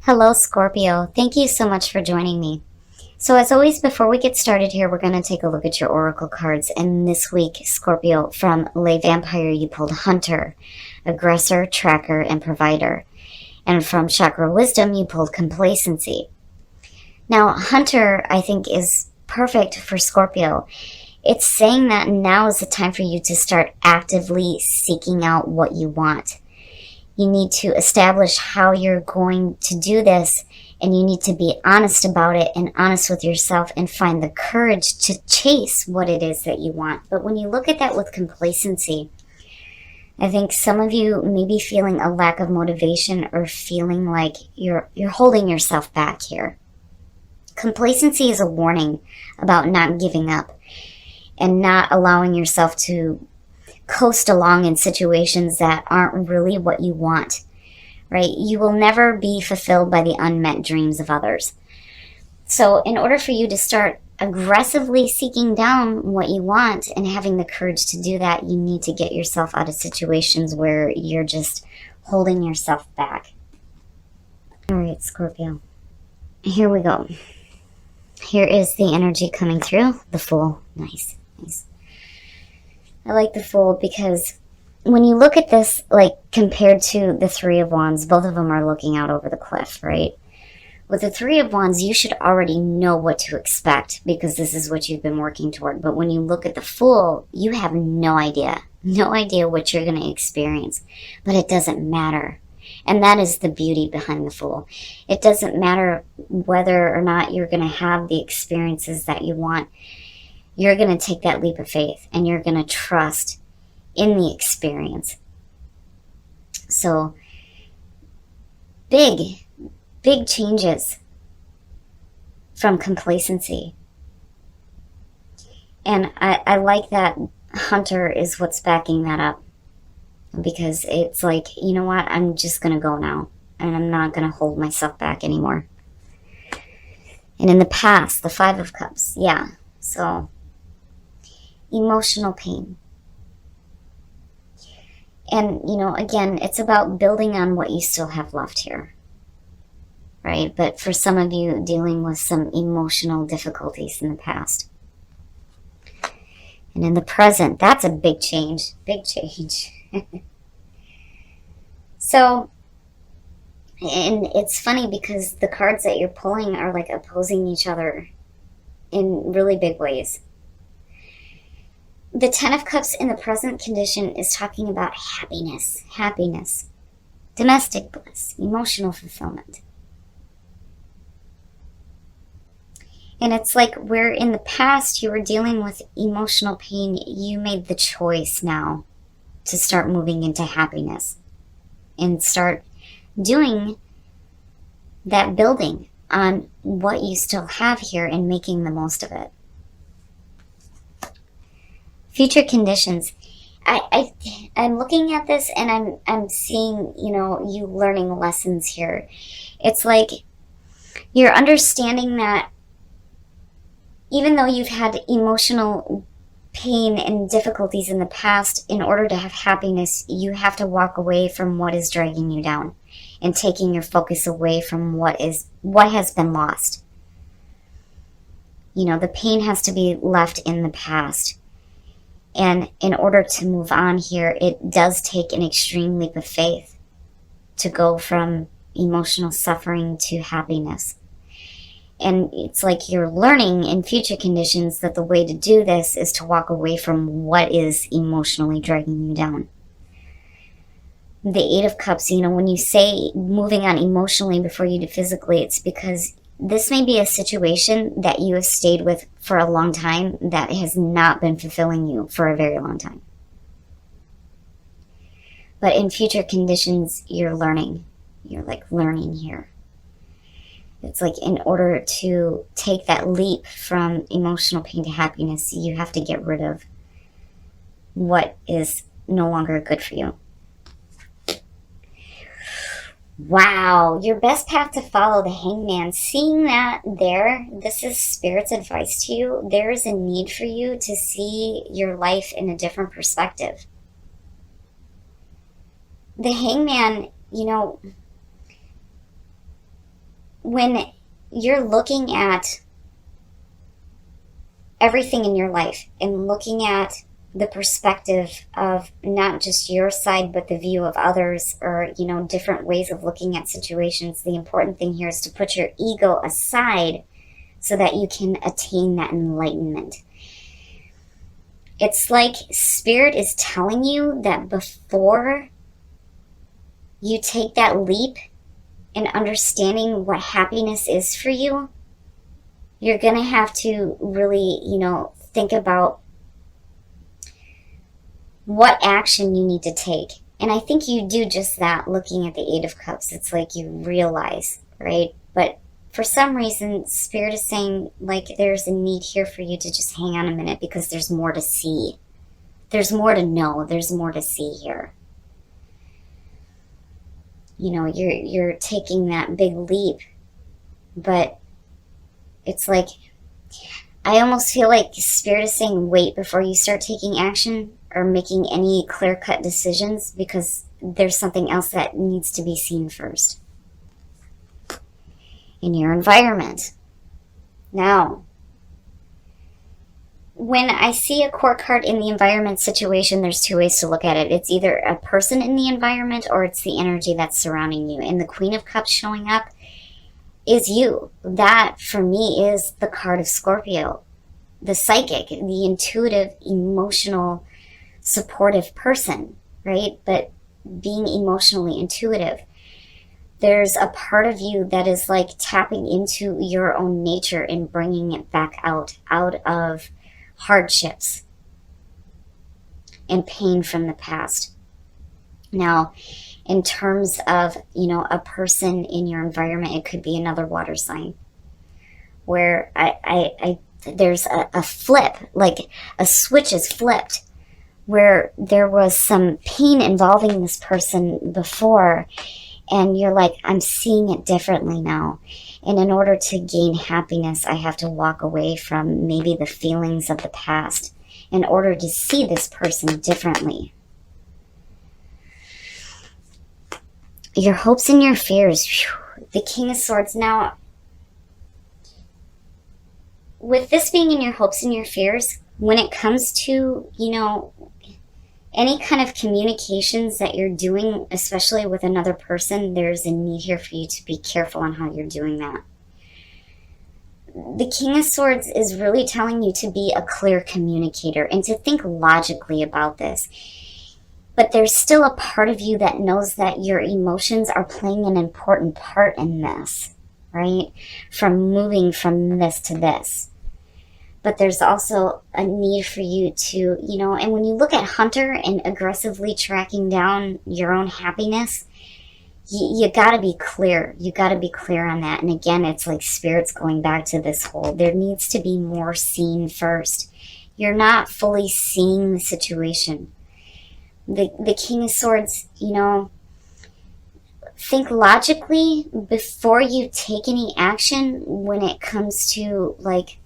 Hello, Scorpio. Thank you so much for joining me. So as always, before we get started here, we're going to take a look at your oracle cards. And this week, Scorpio, from Le Vampire, you pulled Hunter, Aggressor, Tracker, and Provider. And from Chakra Wisdom, you pulled Complacency. Now, Hunter, I think, is perfect for Scorpio. It's saying that now is the time for you to start actively seeking out what you want. You need to establish how you're going to do this, and you need to be honest about it and honest with yourself and find the courage to chase what it is that you want. But when you look at that with complacency, I think some of you may be feeling a lack of motivation or feeling like you're holding yourself back here. Complacency is a warning about not giving up and not allowing yourself to coast along in situations that aren't really what you want, right? You will never be fulfilled by the unmet dreams of others. So in order for you to start aggressively seeking down what you want and having the courage to do that, you need to get yourself out of situations where you're just holding yourself back. All right, Scorpio. Here we go. Here is the energy coming through. The Fool. Nice. I like the Fool because when you look at this, like compared to the Three of Wands, both of them are looking out over the cliff, right? With the Three of Wands, you should already know what to expect because this is what you've been working toward. But when you look at the Fool, you have no idea what you're going to experience. But it doesn't matter. And that is the beauty behind the Fool. It doesn't matter whether or not you're going to have the experiences that you want. You're going to take that leap of faith and you're going to trust in the experience. So big changes from complacency. And I like that Hunter is what's backing that up, because it's like, you know what, I'm just going to go now and I'm not going to hold myself back anymore. And in the past, the Five of Cups, yeah, so emotional pain. And, you know, again, it's about building on what you still have left here, right? But for some of you, dealing with some emotional difficulties in the past. And in the present, that's a big change. So, and it's funny because the cards that you're pulling are like opposing each other in really big ways. The Ten of Cups in the present condition is talking about happiness, domestic bliss, emotional fulfillment. And it's like where in the past you were dealing with emotional pain, you made the choice now to start moving into happiness and start doing that building on what you still have here and making the most of it. Future conditions. I'm looking at this and I'm seeing, you know, you learning lessons here. It's like you're understanding that even though you've had emotional pain and difficulties in the past, in order to have happiness, you have to walk away from what is dragging you down and taking your focus away from what has been lost. You know, the pain has to be left in the past. And in order to move on here, it does take an extreme leap of faith to go from emotional suffering to happiness. And it's like you're learning in future conditions that the way to do this is to walk away from what is emotionally dragging you down. The Eight of Cups, you know, when you say moving on emotionally before you do physically, it's because this may be a situation that you have stayed with for a long time that has not been fulfilling you for a very long time. But in future conditions, you're learning. You're like learning here. It's like in order to take that leap from emotional pain to happiness, you have to get rid of what is no longer good for you. Wow, your best path to follow, the Hangman. Seeing that there, this is Spirit's advice to you. There is a need for you to see your life in a different perspective. The Hangman, you know, when you're looking at everything in your life and looking at the perspective of not just your side, but the view of others, or, you know, different ways of looking at situations, the important thing here is to put your ego aside so that you can attain that enlightenment. It's like Spirit is telling you that before you take that leap in understanding what happiness is for you, you're going to have to really, you know, think about what action you need to take. And I think you do just that looking at the Eight of Cups. It's like you realize, right? But for some reason, Spirit is saying, like, there's a need here for you to just hang on a minute because there's more to see. There's more to know. There's more to see here. You know, you're taking that big leap, but it's like, I almost feel like Spirit is saying wait before you start taking action or making any clear-cut decisions, because there's something else that needs to be seen first in your environment. Now, when I see a court card in the environment situation, there's two ways to look at it. It's either a person in the environment or it's the energy that's surrounding you. And the Queen of Cups showing up is you. That, for me, is the card of Scorpio. The psychic, the intuitive, emotional, supportive person, right? But being emotionally intuitive. There's a part of you that is like tapping into your own nature and bringing it back out of hardships and pain from the past. Now, in terms of, you know, a person in your environment, it could be another water sign where there's a flip, like a switch is flipped, where there was some pain involving this person before, and you're like, I'm seeing it differently now. And in order to gain happiness, I have to walk away from maybe the feelings of the past in order to see this person differently. Your hopes and your fears. Whew, the King of Swords. Now, with this being in your hopes and your fears, when it comes to, you know, any kind of communications that you're doing, especially with another person, there's a need here for you to be careful on how you're doing that. The King of Swords is really telling you to be a clear communicator and to think logically about this. But there's still a part of you that knows that your emotions are playing an important part in this, right? From moving from this to this. But there's also a need for you to, you know, and when you look at Hunter and aggressively tracking down your own happiness, you got to be clear. You got to be clear on that. And again, it's like Spirit's going back to this whole, there needs to be more seen first. You're not fully seeing the situation. The King of Swords, you know, think logically before you take any action when it comes to, like,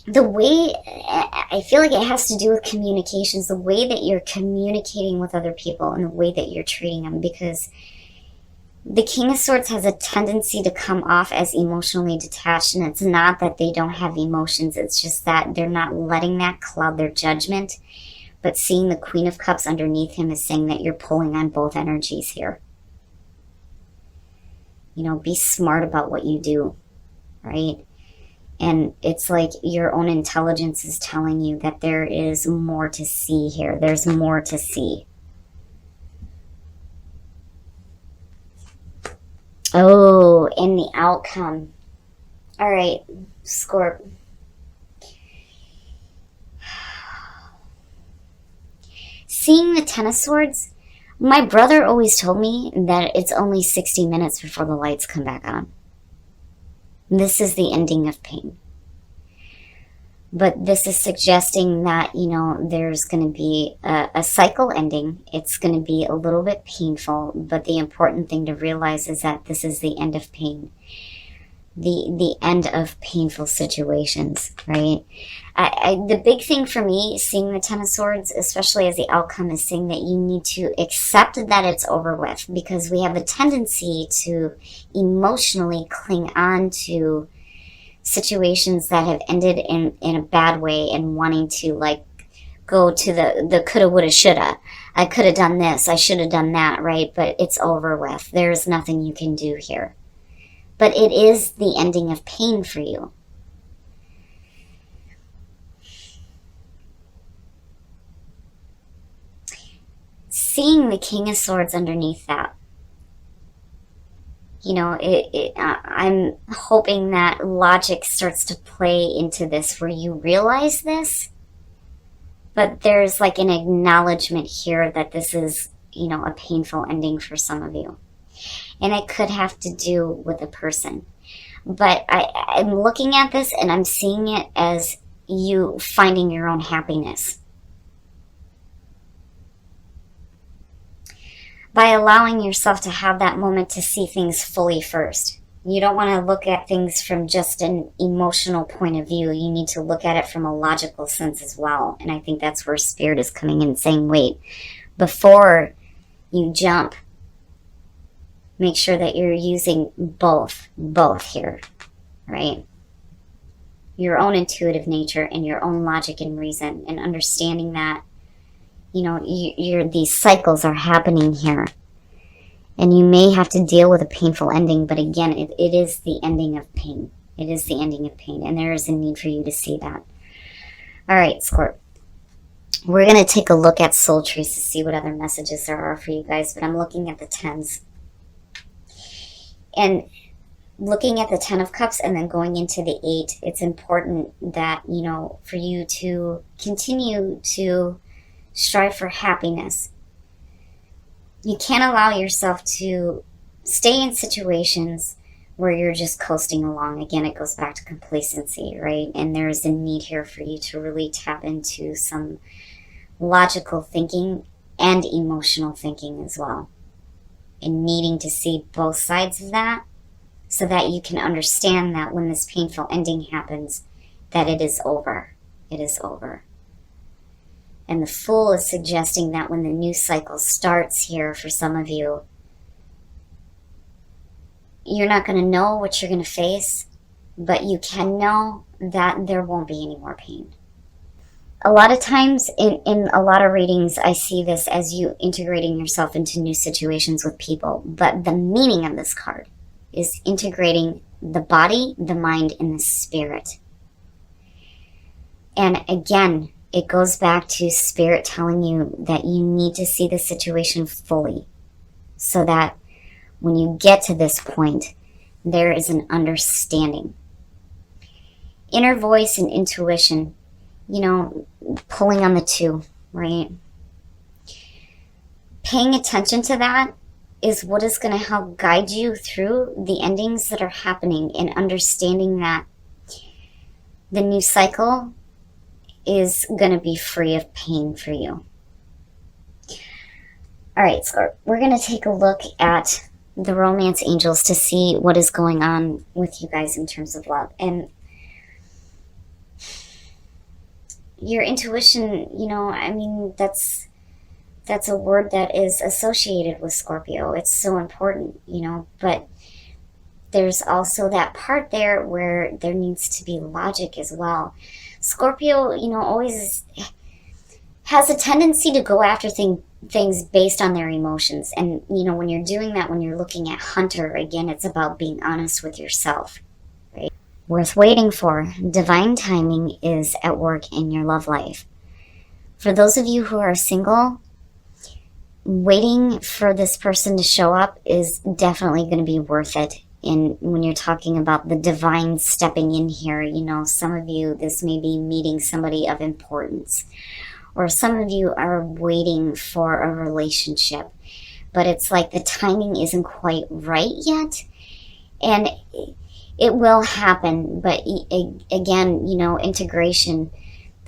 the way, I feel like it has to do with communications, the way that you're communicating with other people and the way that you're treating them, because the King of Swords has a tendency to come off as emotionally detached, and it's not that they don't have emotions, it's just that they're not letting that cloud their judgment. But seeing the Queen of Cups underneath him is saying that you're pulling on both energies here. You know, be smart about what you do, right? And it's like your own intelligence is telling you that there is more to see here. There's more to see. Oh, and the outcome. All right, Scorp. Seeing the Ten of Swords, my brother always told me that it's only 60 minutes before the lights come back on. This is the ending of pain. But this is suggesting that, you know, there's going to be a cycle ending. It's going to be a little bit painful, but the important thing to realize is that this is the end of pain. the end of painful situations, right? The big thing for me, seeing the Ten of Swords, especially as the outcome, is saying that you need to accept that it's over with, because we have a tendency to emotionally cling on to situations that have ended in a bad way, and wanting to like go to the coulda, woulda, shoulda. I could have done this, I should have done that, right? But it's over with. There's nothing you can do here. But it is the ending of pain for you. Seeing the King of Swords underneath that, you know, I'm hoping that logic starts to play into this, where you realize this, but there's like an acknowledgement here that this is, you know, a painful ending for some of you. And it could have to do with a person. But I'm looking at this and I'm seeing it as you finding your own happiness. By allowing yourself to have that moment to see things fully first. You don't want to look at things from just an emotional point of view. You need to look at it from a logical sense as well. And I think that's where Spirit is coming in, saying, wait, before you jump, make sure that you're using both here, right? Your own intuitive nature and your own logic and reason, and understanding that, you know, these cycles are happening here. And you may have to deal with a painful ending, but again, it is the ending of pain. It is the ending of pain, and there is a need for you to see that. All right, Scorp. We're going to take a look at soul trees to see what other messages there are for you guys, but I'm looking at the tens. And looking at the Ten of Cups and then going into the 8, it's important that, you know, for you to continue to strive for happiness. You can't allow yourself to stay in situations where you're just coasting along. Again, it goes back to complacency, right? And there's a need here for you to really tap into some logical thinking and emotional thinking as well. And needing to see both sides of that, so that you can understand that when this painful ending happens, that it is over. It is over. And the Fool is suggesting that when the new cycle starts here for some of you, you're not going to know what you're going to face, but you can know that there won't be any more pain. A lot of times in a lot of readings, I see this as you integrating yourself into new situations with people. But the meaning of this card is integrating the body, the mind, and the spirit. And again, it goes back to Spirit telling you that you need to see the situation fully, so that when you get to this point, there is an understanding. Inner voice and intuition, you know, pulling on the 2, right? Paying attention to that is what is going to help guide you through the endings that are happening, and understanding that the new cycle is going to be free of pain for you. All right, so we're going to take a look at the romance angels to see what is going on with you guys in terms of love. And your intuition, you know, I mean, that's a word that is associated with Scorpio. It's so important, you know, but there's also that part there where there needs to be logic as well. Scorpio, you know, always has a tendency to go after things based on their emotions. And, you know, when you're doing that, when you're looking at Hunter, again, it's about being honest with yourself, right? Worth waiting for. Divine timing is at work in your love life. For those of you who are single, waiting for this person to show up is definitely going to be worth it. And when you're talking about the divine stepping in here, you know, some of you, this may be meeting somebody of importance. Or some of you are waiting for a relationship, but it's like the timing isn't quite right yet. And it will happen, but again, you know, integration,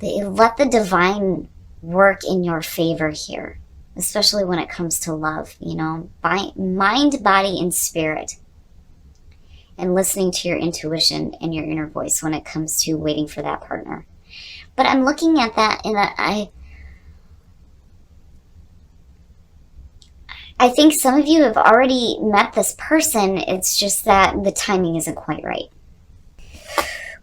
let the divine work in your favor here, especially when it comes to love, you know, by mind, body, and spirit. and listening to your intuition and your inner voice when it comes to waiting for that partner. But I'm looking at that and I think some of you have already met this person. It's just that the timing isn't quite right.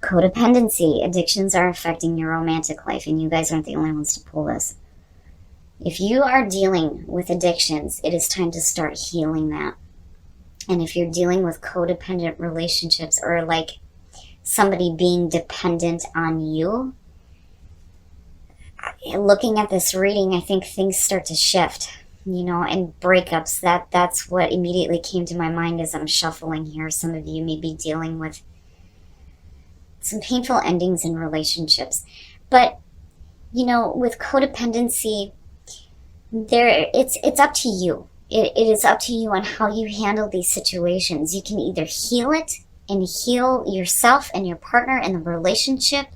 Codependency. Addictions are affecting your romantic life, and you guys aren't the only ones to pull this. If you are dealing with addictions, it is time to start healing that. And if you're dealing with codependent relationships or like somebody being dependent on you, looking at this reading, I think things start to shift, you know, and breakups. That's what immediately came to my mind as I'm shuffling here. Some of you may be dealing with some painful endings in relationships. But, you know, with codependency, it's up to you. It is up to you on how you handle these situations. You can either heal it and heal yourself and your partner and the relationship,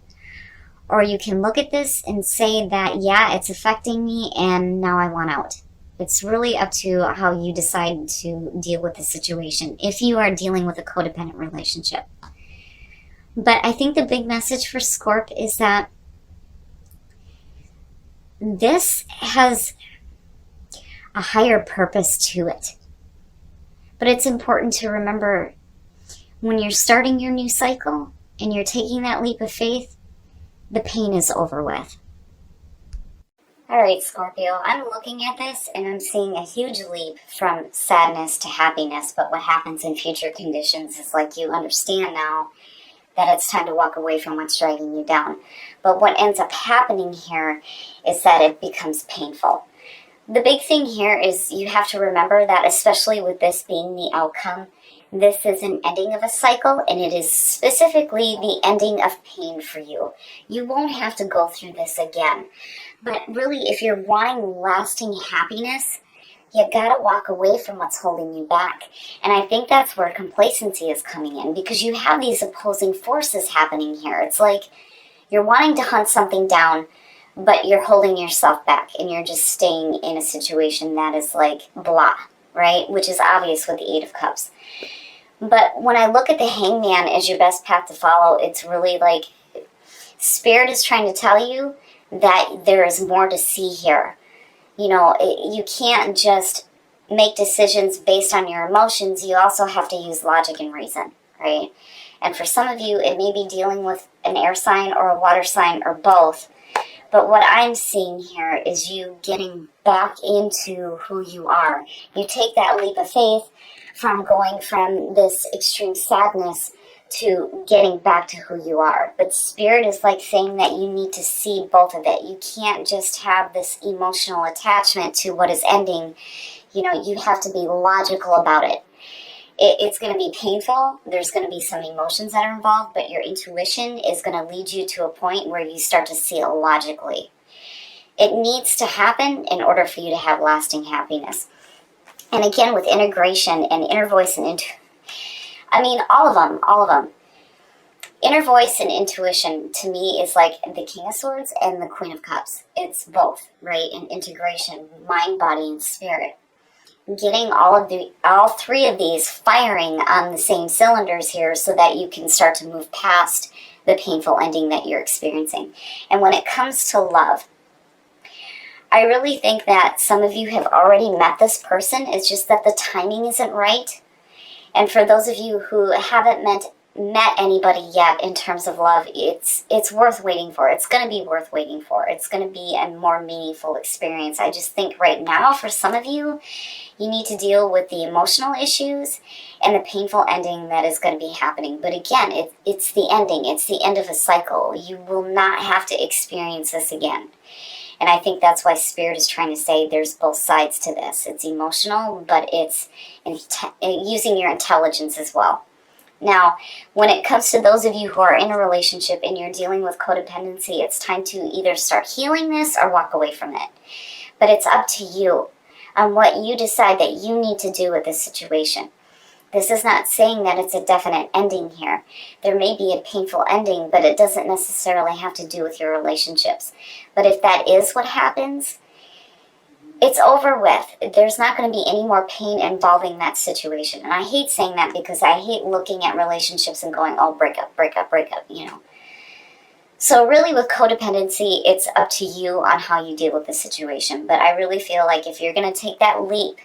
or you can look at this and say that, yeah, it's affecting me and now I want out. It's really up to how you decide to deal with the situation if you are dealing with a codependent relationship. But I think the big message for Scorp is that this has a higher purpose to it. But it's important to remember when you're starting your new cycle and you're taking that leap of faith, the pain is over with. All right, Scorpio, I'm looking at this and I'm seeing a huge leap from sadness to happiness. But what happens in future conditions is like you understand now that it's time to walk away from what's dragging you down. But what ends up happening here is that it becomes painful. The big thing here is you have to remember that, especially with this being the outcome, this is an ending of a cycle, and it is specifically the ending of pain for you. You won't have to go through this again. But really, if you're wanting lasting happiness, you gotta walk away from what's holding you back. And I think that's where complacency is coming in, because you have these opposing forces happening here. It's like you're wanting to hunt something down, but you're holding yourself back and you're just staying in a situation that is like blah, right? Which is obvious with the Eight of Cups. But when I look at the Hangman as your best path to follow, it's really like Spirit is trying to tell you that there is more to see here. You know, you can't just make decisions based on your emotions. You also have to use logic and reason, right? And for some of you, it may be dealing with an air sign or a water sign or both. But what I'm seeing here is you getting back into who you are. You take that leap of faith from going from this extreme sadness to getting back to who you are. But Spirit is like saying that you need to see both of it. You can't just have this emotional attachment to what is ending. You know, you have to be logical about it. It's going to be painful. There's going to be some emotions that are involved, but your intuition is going to lead you to a point where you start to see it logically. It needs to happen in order for you to have lasting happiness. And again, with integration and inner voice and all of them. Inner voice and intuition to me is like the King of Swords and the Queen of Cups. It's both, right? And integration, mind, body, and spirit. Getting all three of these firing on the same cylinders here so that you can start to move past the painful ending that you're experiencing. And when it comes to love, I really think that some of you have already met this person. It's just that the timing isn't right. And for those of you who haven't met anybody yet in terms of love, it's worth waiting for. It's going to be worth waiting for. It's going to be a more meaningful experience. I just think right now, for some of you, you need to deal with the emotional issues and the painful ending that is going to be happening. But again, it's the ending. It's the end of a cycle. You will not have to experience this again. And I think that's why Spirit is trying to say there's both sides to this. It's emotional, but it's using your intelligence as well. Now, when it comes to those of you who are in a relationship and you're dealing with codependency, it's time to either start healing this or walk away from it. But it's up to you on what you decide that you need to do with this situation. This is not saying that it's a definite ending here. There may be a painful ending, but it doesn't necessarily have to do with your relationships. But if that is what happens, It's over with. There's not going to be any more pain involving that situation. And I hate saying that because I hate looking at relationships and going, oh, break up, break up, break up, you know. So really with codependency, it's up to you on how you deal with the situation. But I really feel like if you're going to take that leap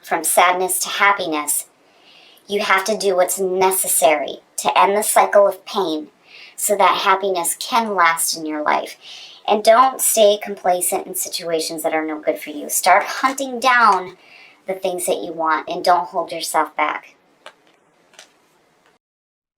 from sadness to happiness, you have to do what's necessary to end the cycle of pain so that happiness can last in your life. And don't stay complacent in situations that are no good for you. Start hunting down the things that you want and don't hold yourself back.